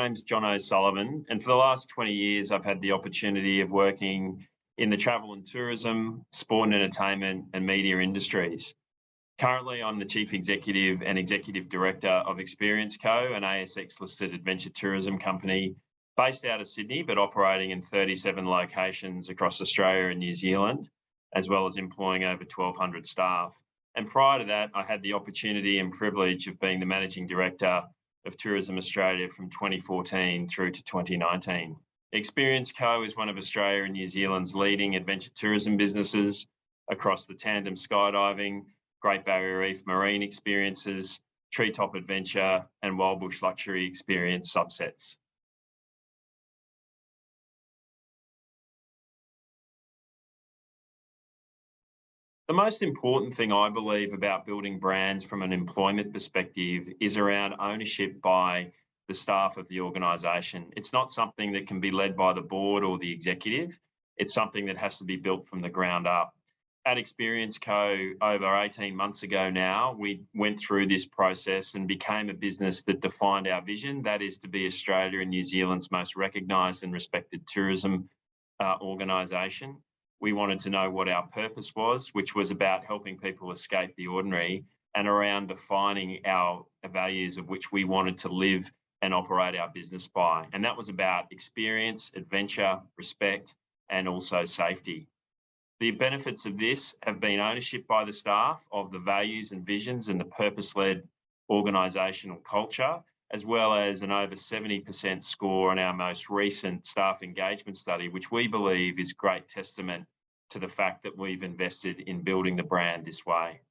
name's John O'Sullivan, and for the last 20 years, I've had the opportunity of working in the travel and tourism, sport and entertainment, and media industries. Currently, I'm the Chief Executive and Executive Director of Experience Co, an ASX-listed adventure tourism company based out of Sydney, but operating in 37 locations across Australia and New Zealand, as well as employing over 1,200 staff. And prior to that, I had the opportunity and privilege of being the Managing Director of Tourism Australia from 2014 through to 2019. Experience Co is one of Australia and New Zealand's leading adventure tourism businesses across the tandem skydiving, Great Barrier Reef marine experiences, treetop adventure, and wild bush luxury experience subsets. The most important thing I believe about building brands from an employment perspective is around ownership by the staff of the organisation. It's not something that can be led by the board or the executive. It's something that has to be built from the ground up. At Experience Co, over 18 months ago now, we went through this process and became a business that defined our vision. That is to be Australia and New Zealand's most recognised and respected tourism organisation. We wanted to know what our purpose was, which was about helping people escape the ordinary, and around defining our values of which we wanted to live and operate our business by. And that was about experience, adventure, respect, and also safety. The benefits of this have been ownership by the staff of the values and visions and the purpose-led organisational culture, as well as an over 70% score on our most recent staff engagement study, which we believe is great testament to the fact that we've invested in building the brand this way.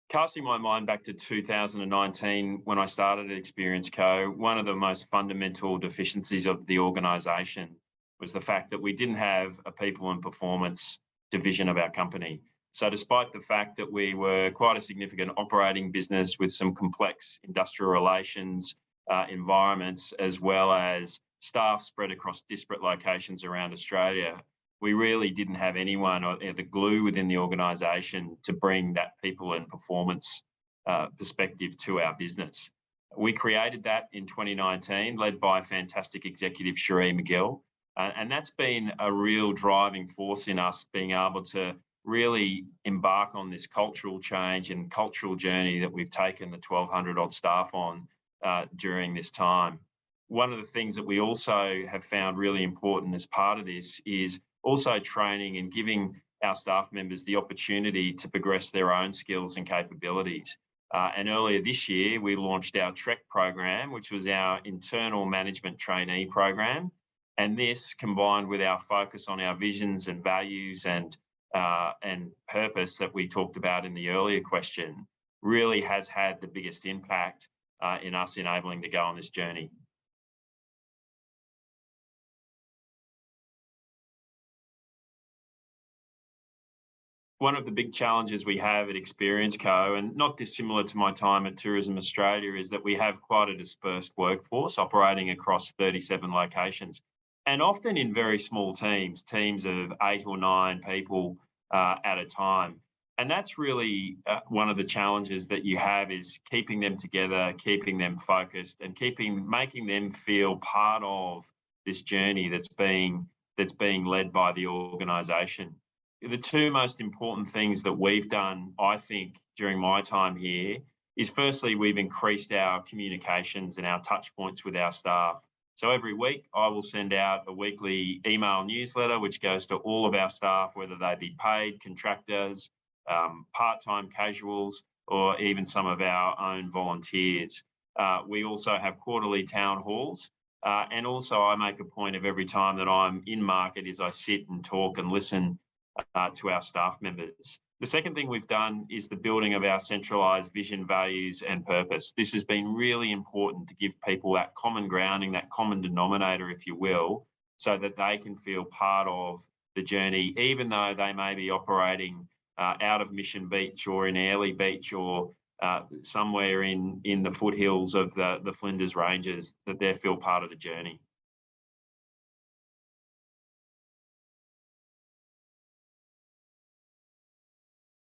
Casting my mind back to 2019, when I started at Experience Co, one of the most fundamental deficiencies of the organisation was the fact that we didn't have a people and performance division of our company. So despite the fact that we were quite a significant operating business with some complex industrial relations, environments, as well as staff spread across disparate locations around Australia, we really didn't have anyone or the glue within the organisation to bring that people and performance perspective to our business. We created that in 2019, led by fantastic executive Cherie McGill, and that's been a real driving force in us being able to really embark on this cultural change and cultural journey that we've taken the 1,200 odd staff on during this time. One of the things that we also have found really important as part of this is also training and giving our staff members the opportunity to progress their own skills and capabilities. And earlier this year, we launched our TREK program, which was our internal management trainee program. And this, combined with our focus on our visions and values and purpose that we talked about in the earlier question, really has had the biggest impact in us enabling to go on this journey. One of the big challenges we have at Experience Co, and not dissimilar to my time at Tourism Australia, is that we have quite a dispersed workforce operating across 37 locations, and often in very small teams of 8 or 9 people at a time. And that's really one of the challenges that you have, is keeping them together, keeping them focused, and making them feel part of this journey that's being led by the organisation. The two most important things that we've done, I think, during my time here is, firstly, we've increased our communications and our touch points with our staff. So every week I will send out a weekly email newsletter, which goes to all of our staff, whether they be paid contractors, part-time casuals, or even some of our own volunteers. We also have quarterly town halls. And also I make a point of, every time that I'm in market, is I sit and talk and listen to our staff members. The second thing we've done is the building of our centralised vision, values and purpose. This has been really important to give people that common grounding, that common denominator, if you will, so that they can feel part of the journey, even though they may be operating out of Mission Beach or in Airlie Beach or somewhere in the foothills of the Flinders Ranges, that they feel part of the journey.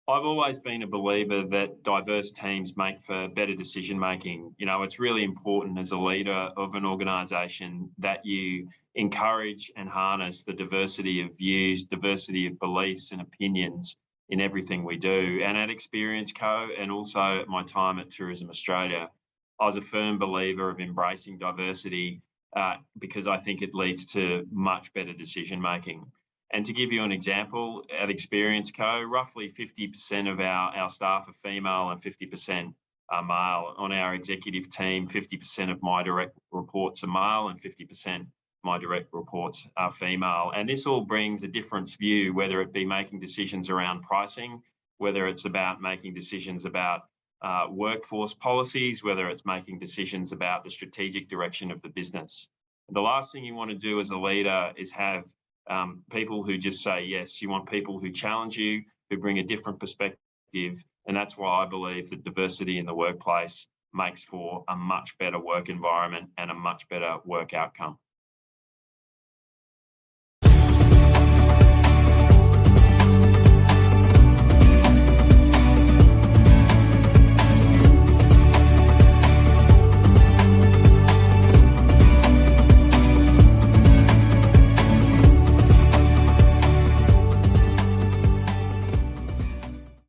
I've always been a believer that diverse teams make for better decision making. You know, it's really important as a leader of an organisation that you encourage and harness the diversity of views, diversity of beliefs and opinions in everything we do. And at Experience Co, and also at my time at Tourism Australia, I was a firm believer of embracing diversity because I think it leads to much better decision making. And to give you an example, at Experience Co, roughly 50% of our staff are female and 50% are male. On our executive team, 50% of my direct reports are male and 50% my direct reports are female. And this all brings a different view, whether it be making decisions around pricing, whether it's about making decisions about workforce policies, whether it's making decisions about the strategic direction of the business. The last thing you want to do as a leader is have people who just say yes. You want people who challenge you, who bring a different perspective. And that's why I believe that diversity in the workplace makes for a much better work environment and a much better work outcome.